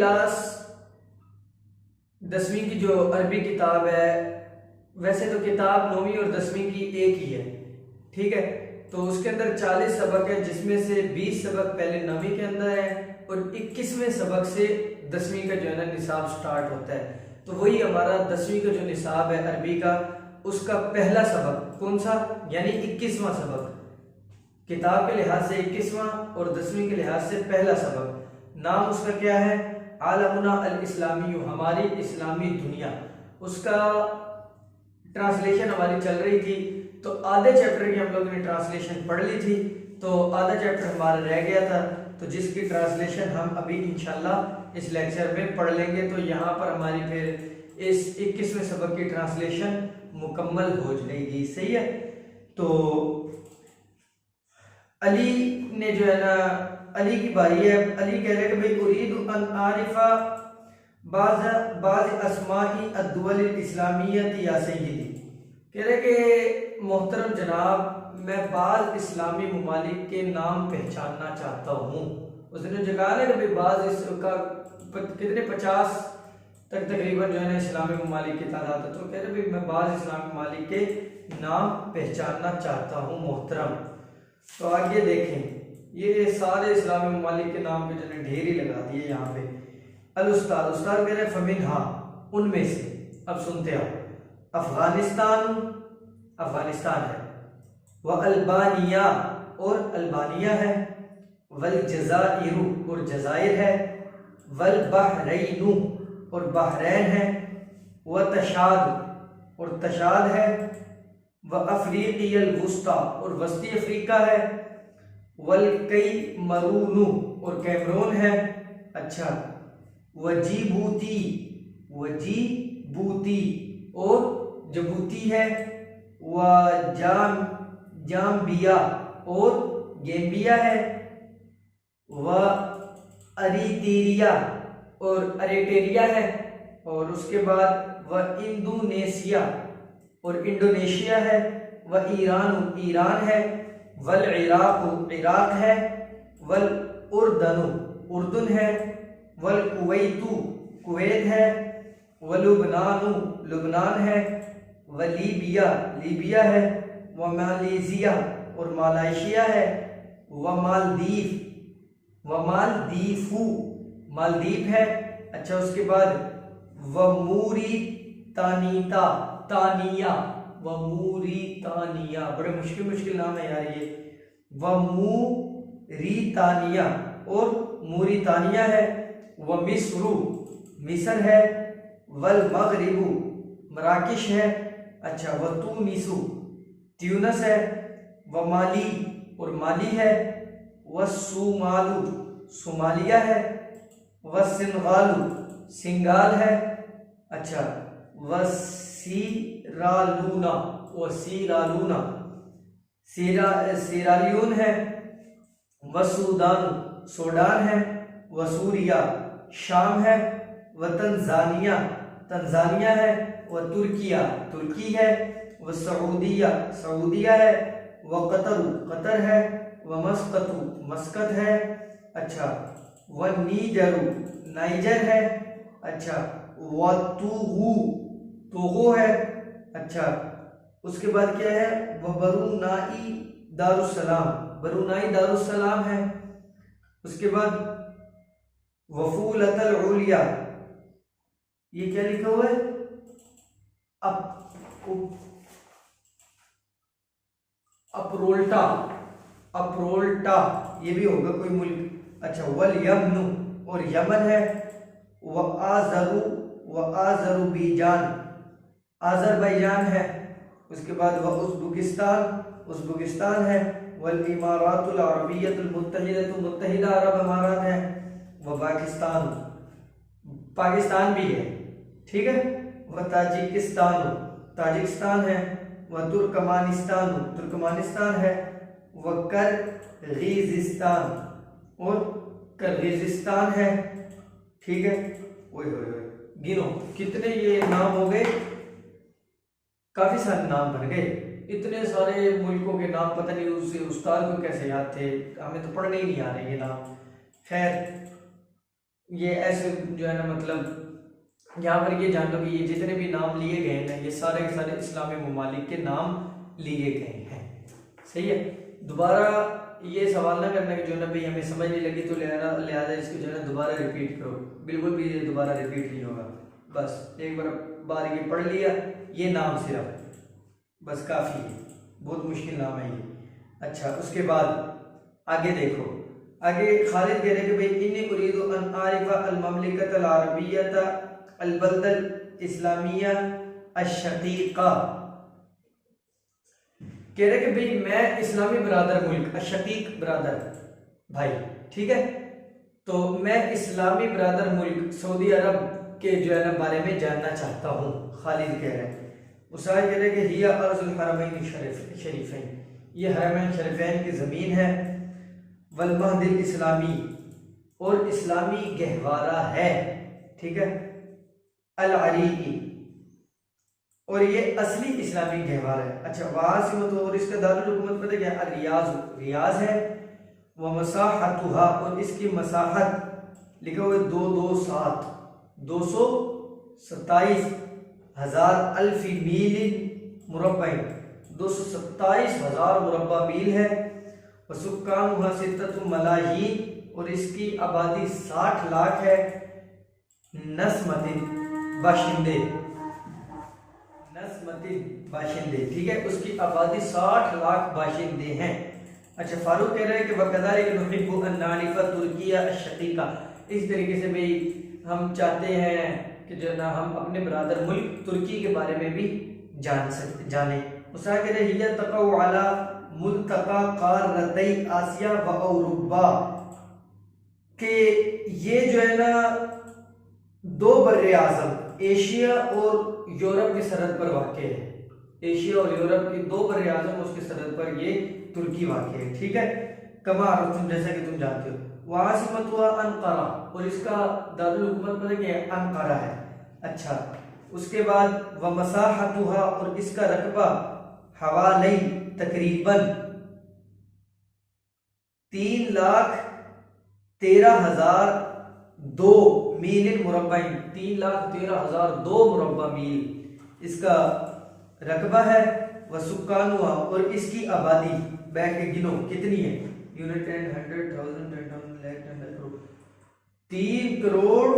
Class 10वीं की जो अरबी किताब है, वैसे तो किताब 9वीं और 10वीं की एक ही है, ठीक है। तो उसके अंदर 40 सबक है, जिसमें से 20 सबक पहले 9वीं के अंदर है और 21वें सबक से 10वीं का जो है ना निसाब स्टार्ट होता है। तो वही हमारा 10वीं का जो निसाब है अरबी का, उसका पहला सबक कौन सा, यानी 21वां सबक, किताब के लिहाज से 21वां और 10वीं के लिहाज से पहला सबक। नाम उसका क्या है, आलमुना अल इस्लामी, हमारी इस्लामी दुनिया। उसका ट्रांसलेशन हमारी चल रही थी, तो आधे चैप्टर की हम लोगों ने ट्रांसलेशन पढ़ ली थी, तो आधा चैप्टर हमारा रह गया था, तो जिसकी ट्रांसलेशन हम अभी इंशाल्लाह इस लेक्चर में पढ़ लेंगे। तो यहाँ पर हमारी फिर इस 21वें सबक की ट्रांसलेशन मुकम्मल हो जाएगी, सही है। तो अली ने जो है ना, अली की बारी है। अली कह रहे कि भाई उरीदु अन आरिफा बाज़ अस्माई अद्दुवल इस्लामियती या सय्यदी, कह रहे कि मोहतरम जनाब, मैं बाज़ इस्लामी ममालिक के नाम पहचानना चाहता हूँ। उसने जो कहा ना कि भाई बाज़ इसका कितने 50 तक तकरीबन जो है ना इस्लामी ममालिक की तादाद है, तो कह रहे भाई मैं बाज़ इस्लामी ममालिक के नाम पहचानना चाहता हूँ मोहतरम। तो आगे देखें, ये सारे इस्लामी ममालिक के नाम पे जो ढेर ही लगा दिए यहाँ पे। अल उस्ताद, उस्ताद कह रहे हैं फमिनहा, उनमें से। अब सुनते आओ, अफगानिस्तान, अफगानिस्तान है, वह अल्बानिया, और अल्बानिया है, वल जज़ाइरु, और जज़ाइर है, वल बहरैनु, और बहरैन है, वह तशाद, और तशाद है, वह अफ्रीकियल वुस्ता, और वस्ती अफ्रीका है, वल कई मरूनु, और कैमरून है। अच्छा, वजीबूती, वजीबूती, और जबूती है, वह जाम्बिया, और गेम्बिया है, वह अरिटीरिया, और अरेटेरिया है, और उसके बाद वह इंडोनेशिया, और इंडोनेशिया है, वह ईरान, ईरान है, वल इराक, इराक है, वल उर्दनु, उर्दुन है, वल कुवैतु, कुवैत है, वल लुबनानु, लुबनान है, वल लीबिया, लीबिया है, व मालेशिया, और मलेशिया है, व मालदीव, व मालदीफू, मालदीव है। अच्छा, उसके बाद व मूरितानीता, तानिया, व मूरितानिया, बड़े मुश्किल मुश्किल नाम है यार ये। व मूरितानिया, और मूरितानिया है, व मिस्रू, मिस्र है, वल मगरिबू, मराकिश है। अच्छा, व तुनिसु, ट्यूनस है, व माली, और माली है, व सुमालू, सोमालिया है, व सिंगालू, सिंगाल है। अच्छा, व सीरालूना, व सीरालूना, सीरालियून है, व सूदान, सूडान है, व सूरिया, शाम है, व तंजानिया, तंजानिया है, व तुर्किया, तुर्की है, व सऊदिया, सऊदिया है, व कतर, कतर है, व मस्कतु, मस्कत है। अच्छा, व नीजरू, नाइजर है। अच्छा, व तुगू, तोगो है। अच्छा, उसके बाद क्या है, व बरूनाई दारुस्सलाम, बरूनाई दारुस्सलाम है। उसके बाद वफूलतल उलिया, ये क्या लिखा हुआ है, अप्रोल्टा, अप्रोल्टा, ये भी होगा कोई मुल्क। अच्छा, वल यमनु, और यमन है, व आजरू, व आजरूबीजान, आजरबैजान है। उसके बाद वह उज़्बेकिस्तान, उज़्बेकिस्तान है, वल इमारातुल अरबिय्यतुल मुत्तहिदतुल मुत्तहिदा अरब अमारात है, वह पाकिस्तान, पाकिस्तान भी है, ठीक है। वह ताजिकिस्तान, ताजिकिस्तान है, वह तुर्कमानिस्तान, तुर्कमानिस्तान है, वह किर्गिज़िस्तान, और किर्गिज़िस्तान है, ठीक है। ओए गिनो कितने ये नाम हो गए, काफी सारे नाम बन गए। इतने सारे मुल्कों के नाम पता नहीं उस उस्ताद को कैसे याद थे, हमें तो पढ़ने ही नहीं आ रहे ये नाम। खैर, ये ऐसे जो है ना मतलब यहाँ पर ये जान लो कि ये जितने भी नाम लिए गए हैं ना, ये सारे के सारे इस्लामी ममालिक के नाम लिए गए हैं। सही है। दोबारा ये सवाल ना करना कि जो ना भाई हमें समझ नहीं लगी तो लिहाजा इसको जो है ना दोबारा रिपीट करो, बिल्कुल भी ये दोबारा रिपीट नहीं होगा। बस एक बार ये पढ़ लिया, ये नाम सिर्फ बस काफ़ी है, बहुत मुश्किल नाम है ये। अच्छा, उसके बाद आगे देखो, आगे खालिद कह रहे कि भाई इन्नी उरीदु अन आरिफा अल ममलिकत अल अरबियत अल बल्दल इस्लामिया अशकीका। कह रहे कि भाई मैं इस्लामी बरादर मुल्क, अशकीक बरादर भाई, ठीक है, तो मैं इस्लामी बरादर मुल्क सऊदी अरब के जो है ना बारे में जानना चाहता हूँ। खालिद कह रहे हैं, उसाद कह रहे कि हिया अर्जुल हरमैन शरीफैन, ये हरमैन शरीफैन की ज़मीन है, वल महदिल इस्लामी, और इस्लामी गहवारा है, ठीक है, अल अरीकी, और ये असली इस्लामी गहवारा है। अच्छा, वासिमत, और इसका दारुल हुकूमत पता क्या, रियाज, रियाज है, व मसाहतुहा, और इसकी मसाहत लिखा हुआ 227,000 अल्फी मील मुरब्बा, 227,000 मुरब्बा मील है। वसुक्कानुहा सित्ततु मलायीन, और इसकी आबादी 60 लाख है। नस्मतिन, बाशिंदे, नस्मतिन बाशिंदे, ठीक है, उसकी आबादी 60 लाख बाशिंदे हैं। अच्छा, फारूक कह रहे हैं कि वकदालिक नुहिब्बु अन नारिफा तुर्किया अशकीका, इस तरीके से भाई हम चाहते हैं कि जो ना हम अपने बरादर मुल्क तुर्की के बारे में भी जाने। उसा कह रहे हिया तक़उ अला मुल्तका क़ारतई आसिया व औरुबा, के ये जो है ना दो बर्रे आज़म एशिया और यूरोप की सरहद पर वाक़ है। एशिया और यूरोप की दो बर्रे आज़म, उसकी सरहद पर ये तुर्की वाक़ है, ठीक है, कमा तुम जैसा कि तुम जानते हो। वासिमतुहा अनकारा, और इसका दारुल हुकूमत पता क्या है, अनकारा है। अच्छा, उसके बाद व मसाहतुहा, और इसका रकबा हवालई तकरीबन 3,13,002 मील मुरब्बा, 3,13,002 मुरब्बा मील इसका रकबा है। व सुक्कानुहा, और इसकी आबादी बैठ के गिनो कितनी है, यूनिट 10, 100,000, 10,000, लाख, 10 करोड़,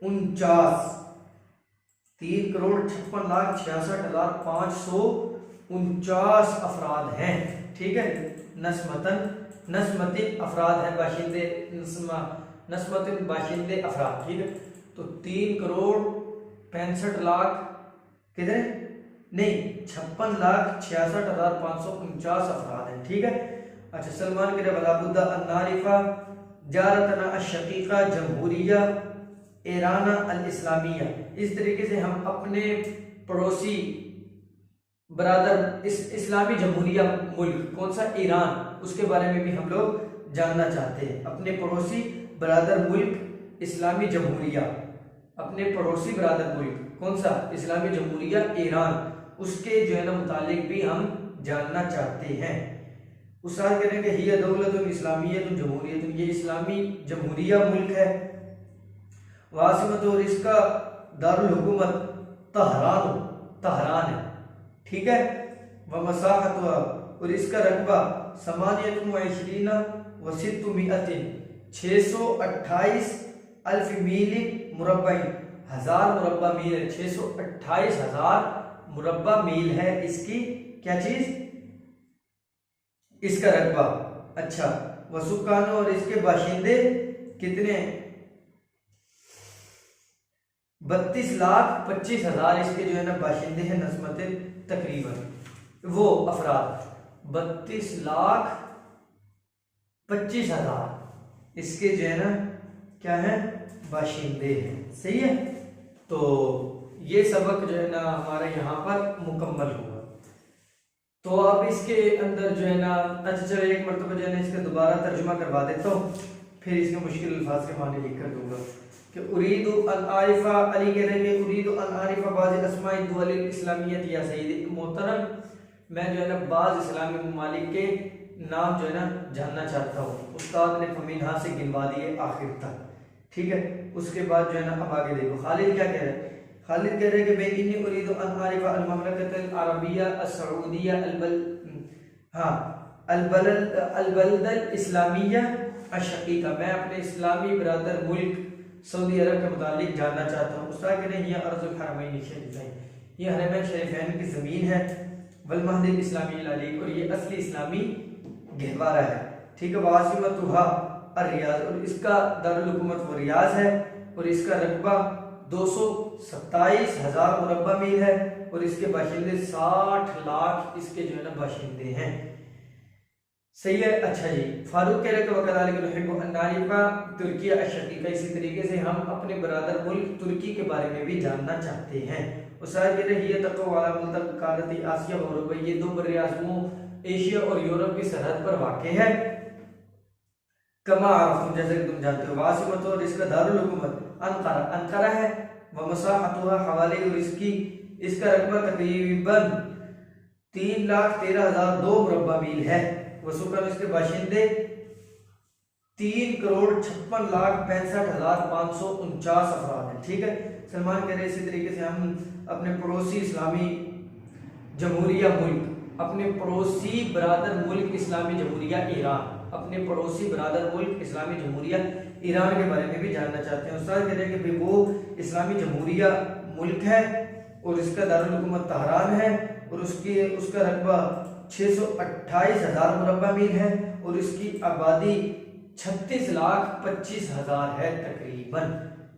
3,56,549, 3,56,549 अफराद हैं, ठीक है। नस्मतिन अफराद हैं, बाशिंदे, नस्मतिन बाशिंदे अफराद, ठीक है। तो 3,65,00,000 कितने, नहीं, 56,66,549 अफराद हैं, ठीक है। अच्छा, सलमान के वलाबुद्दा अन्नारिफा जारतना अशकीका जमहूरिया ईरान अल इस्लामिया, इस तरीके से हम अपने पड़ोसी बरादर इस्लामी जमहूरिया मुल्क कौन सा, ईरान, उसके बारे में भी हम लोग जानना चाहते हैं। अपने पड़ोसी बरादर मुल्क इस्लामी जमहूरिया, अपने पड़ोसी बरादर मुल्क कौन सा, इस्लामी जमहूरिया ईरान, उसके जो है ना मुतालिक भी हम जानना चाहते हैं। उस्ताद करेंगे हिया दौलतुन इस्लामियतुन जमहूरियतुन, ये इस्लामी जमहूरिया मुल्क है। वासिमत, और इसका दारुल हुकूमत तहरान है, ठीक है। व मसाहत, और इसका रकबा 28 व 628 अल्फ मील मुरब्बा, 1000 मुरब्बा मील है, 628,000 मुरब्बा मील है इसकी क्या चीज, इसका रकबा। अच्छा, वसुकान, और इसके बाशिंदे कितने, 32,25,000 इसके जो है ना बाशिंदे हैं। नस्मत तकरीबन वो अफराद 32,25,000 इसके जो है ना क्या है, बाशिंदे हैं, सही है। तो ये सबक जो है ना हमारा यहाँ पर मुकम्मल हुआ। तो अब इसके अंदर जो है ना, अच्छा चलो एक मरतबा जो है ना इसका दोबारा तर्जुमा करवा देता हूँ, फिर इसके मुश्किल अल्फाज के माने लिख कर दूंगा कि उरीदु अन आरिफा, अली कह रहे हैं उरीदु अन आरिफा बाज़ अस्माई दुवल इस्लामियत या सय्यद मोहतरम, मैं जो है ना बाज़ इस्लामी ममालिक के नाम जो है ना जानना चाहता हूँ। उस्ताद ने फमीनहा से गिनवा दिए आखिर तक, ठीक है। उसके बाद जो है ना अब आगे देखो खालिद क्या कह रहे हैं। खालिद कह रहे हैं कि भाई इन्नी उरीदु अन आरिफा अल ममलकत अल अरबिया अस सऊदिया अल बलद अल इस्लामिया अशकीका, मैं अपने इस्लामी बरादर मुल्क सऊदी अरब के मुतालिक जानना चाहता हूँ। उस्ताद कह रहे हैं ये अर्ज़ुल हरमैन शरीफैन, ये हरमैन शरीफैन की ज़मीन है, वल महदिल इस्लामी अली, और ये असली इस्लामी गहवारा है, ठीक है। वासिमतुहा रियाज, और इसका दारुल हुकूमत वो रियाज है, और इसका रकबा 227,000 मुरब्बा मील है, और इसके बाशिंदे 60 लाख इसके जो है ना बाशिंदे हैं। सही है। अच्छा जी, फारूक कह रहे हैं तुर्की अशकीका, इसी तरीके से हम अपने बरादर मुल्क तुर्की के बारे में भी जानना चाहते हैं। उस्ताद कह रहे हैं ये तक़वा मुल्क आसिया व यूरोप, ये दो बर्रे आज़मों एशिया और यूरोप की सरहद पर वाक़ है। कमा तुम जैसे कि तुम जानते हो। वासिमत, और इसका दारुल हुकूमत अंकारा, अंकारा है। व मसाहतुहा हवाले, और इसका रकबा तकरीबन 3,13,002 मुरब्बा मील है। वसुकन, इसके बाशिंदे 3,56,65,549 अफराद हैं, ठीक है। सलमान कह रहे इसी तरीके से हम अपने पड़ोसी इस्लामी जमहूरिया मुल्क, अपने पड़ोसी बरादर मुल्क इस्लामी जमहूरिया ईरान, अपने पड़ोसी बरादर मुल्क इस्लामी जमहूरिया ईरान के बारे में भी जानना चाहते हैं। उस्ताद कह रहे हैं कि वो इस्लामी जमहूरिया मुल्क है, और इसका दारुल हुकूमत तहरान है, और उसका रकबा 628,000 मुरब्बा मील है, और इसकी आबादी 36,25,000 है तकरीबन,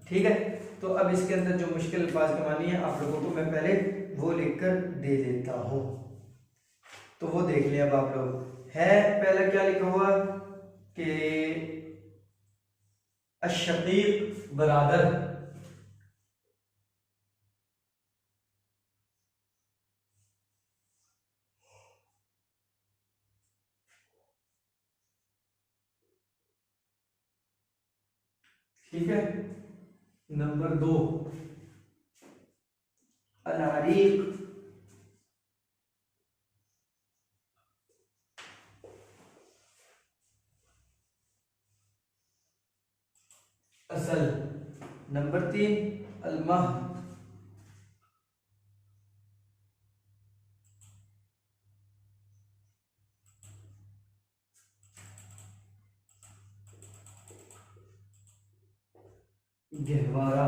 ठीक है। तो अब इसके अंदर जो मुश्किल अल्फाज के मानी है आप लोगों को मैं पहले वो लिखकर दे देता हूँ, तो वो देख लिया अब आप लोग। है पहला क्या लिखा हुआ कि अशकीक बरादर, ठीक है। नंबर 2 अल-अरीक, असल। नंबर 3 अल-महद, गहवारा,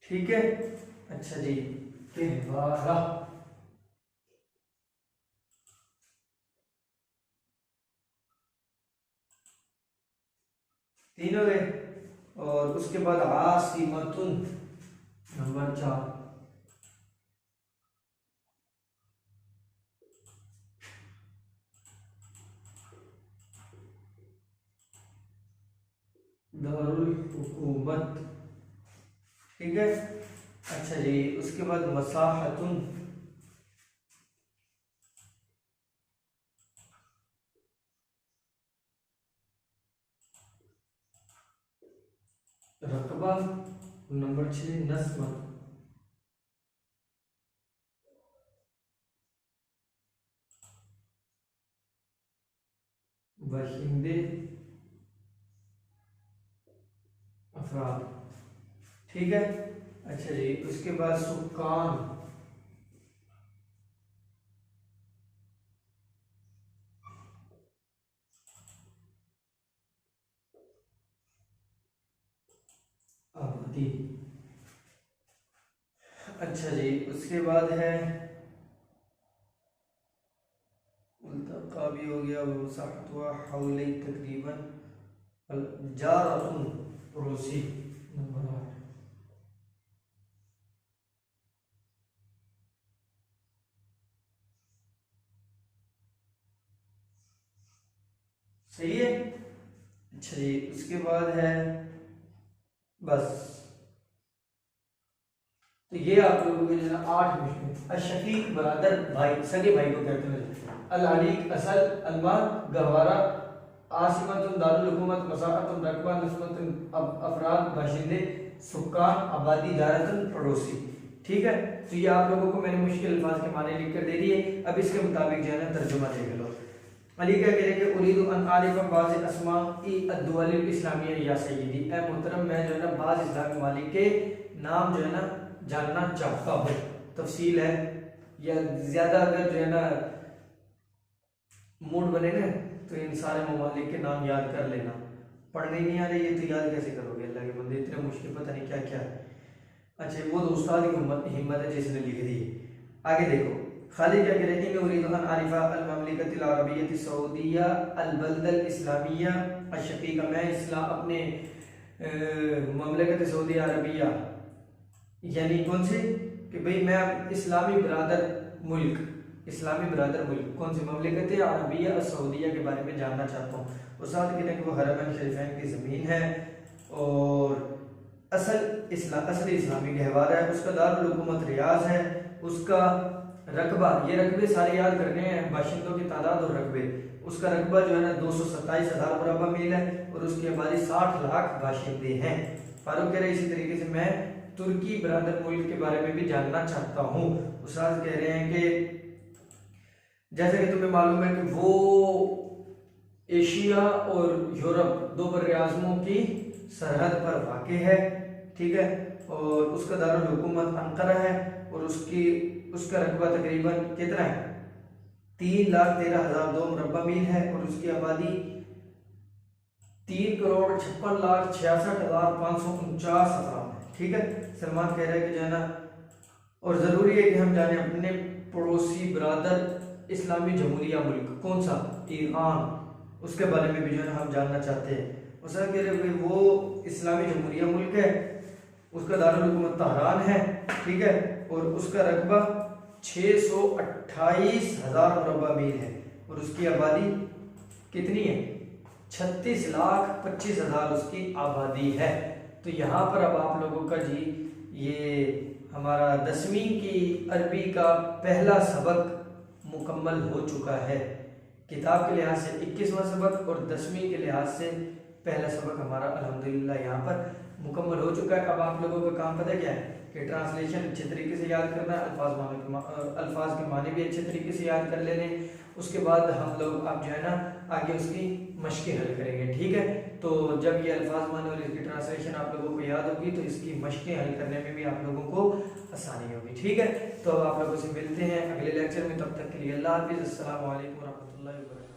ठीक है। अच्छा जी, गहवारा। तीन हो गए, और उसके बाद आसिमतुन नंबर 4, दारुल हुकूमत, ठीक है। अच्छा जी, उसके बाद मसाहतुन, रकबा। नंबर 6 नस्मत, बाशिंदे अफराद, ठीक है। अच्छा जी, उसके बाद सुकान, आबादी। अच्छा जी, उसके बाद है मुल्तका भी हो गया, वो साहत हुआ हौले तकरीबन जारतुन पड़ोसी, नंबर 8। सही है। अच्छा जी, उसके बाद है बस, तो ये आप लोगों के जो 8 मुश्किल। अशकीक बरादर भाई, सगे भाई को कहते हैं। अल-अरीक असल, अल-महद गहवारा, आसिमतुन दारुल हुकूमत, मसाहतुन रकबा, नस्मतुन अफराद बाशिंदे, सुकान आबादी, जारतुन पड़ोसी, ठीक है। तो ये आप लोगों को मैंने मुश्किल अल्फाज के माने लिख कर दे दिए। अब इसके मुताबिक जो है ना तर्जुमा देख लो। अली क्या कह रहे कि उरीदु अन आरिफा बाज़ अस्माई अद्दुवल इस्लामिया या सय्यदी, ए मोहतरम मैं जो है ना बाज़ इस्लामी ममालिक के नाम जो है ना जानना चाहता हूँ। तफसील है या ज़्यादा अगर जो है ना मूड बने ना तो इन सारे ममालिक के नाम याद कर लेना। पढ़ने नहीं आ रही है तो याद कैसे करोगे, अल्लाह के बंदे इतने मुश्किल पता नहीं क्या क्या है। अच्छा वो तो उस्ताद की हिम्मत है जिसने लिख दी। आगे देखो खाली क्या कह रहे हैं, उरीदु अन आरिफा अल ममलिकतिल अरबिय्यति सऊदिया अल बल्दल इस्लामिया अशकीका, मैं इस्लाम अपने ममलिकत सऊदी अरबिया यानी कौन से कि भाई मैं इस्लामी ब्रादर मुल्क कौन सी ममलिकत अरबिया और सऊदिया के बारे में जानना चाहता हूँ। उस्ताद कहते हैं कि वो हरमैन शरीफैन की ज़मीन है और असली इस्लामी गहवारा है, उसका दारुल हुकूमत रियाज है, उसका रकबा, ये रकबे सारे याद करने हैं, बाशिंदों की तादाद और रकबे, उसका रकबा जो है ना 227,000 मुरब्बा मील है और उसकी आबादी 60 लाख बाशिंदे हैं। फारूक कह रहे इसी तरीके से मैं तुर्की ब्रादर मुल्क के बारे में भी जानना चाहता हूँ। उस्ताद कह रहे हैं कि जैसे कि तुम्हें मालूम है कि वो एशिया और यूरोप दो बर्रे आज़मों की सरहद पर वाक़ है, ठीक है, और उसका दारुल हुकूमत अंकारा है और उसका रकबा तकरीबन कितना है 3,13,002 मुरब्बा मील है और उसकी आबादी 3,56,66,549 अफराद है, ठीक है। सलमान कह रहे हैं कि जो है ना और ज़रूरी है कि हम जाने अपने पड़ोसी ब्रादर इस्लामी जमहूरिया मुल्क कौन सा, ईरान, उसके बारे में भी जो है ना हम जानना चाहते हैं। उसका कह रहे हैं वो इस्लामी जमहूरिया मुल्क है, उसका दारुल हुकूमत तहरान है, ठीक है, और उसका रकबा 628,000 मुरब्बा मील है और उसकी आबादी कितनी है 36,25,000 उसकी आबादी है। तो यहाँ पर अब आप लोगों का जी ये हमारा 10वीं की अरबी का पहला सबक मुकम्मल हो चुका है। किताब के लिहाज से 21वां सबक और 10वीं के लिहाज से पहला सबक हमारा अल्हम्दुलिल्लाह यहाँ पर मुकम्मल हो चुका है। अब आप लोगों का काम पता क्या है कि ट्रांसलेशन अच्छे तरीके से याद करना है, अल्फाज के माने भी अच्छे तरीके से याद कर लेने। उसके बाद हम लोग अब जो है ना आगे उसकी मशक़ें हल करेंगे, ठीक है। तो जब ये अल्फाज माने और इसकी ट्रांसलेशन आप लोगों को याद होगी तो इसकी मशक़ें हल करने में भी आप लोगों को आसानी होगी, ठीक है। तो अब आप लोगों से मिलते हैं अगले लेक्चर में, तब तक के लिए अल्लाह हाफ़िज़, अस्सलामु अलैकुम व रहमतुल्लाहि व बरकातुहू।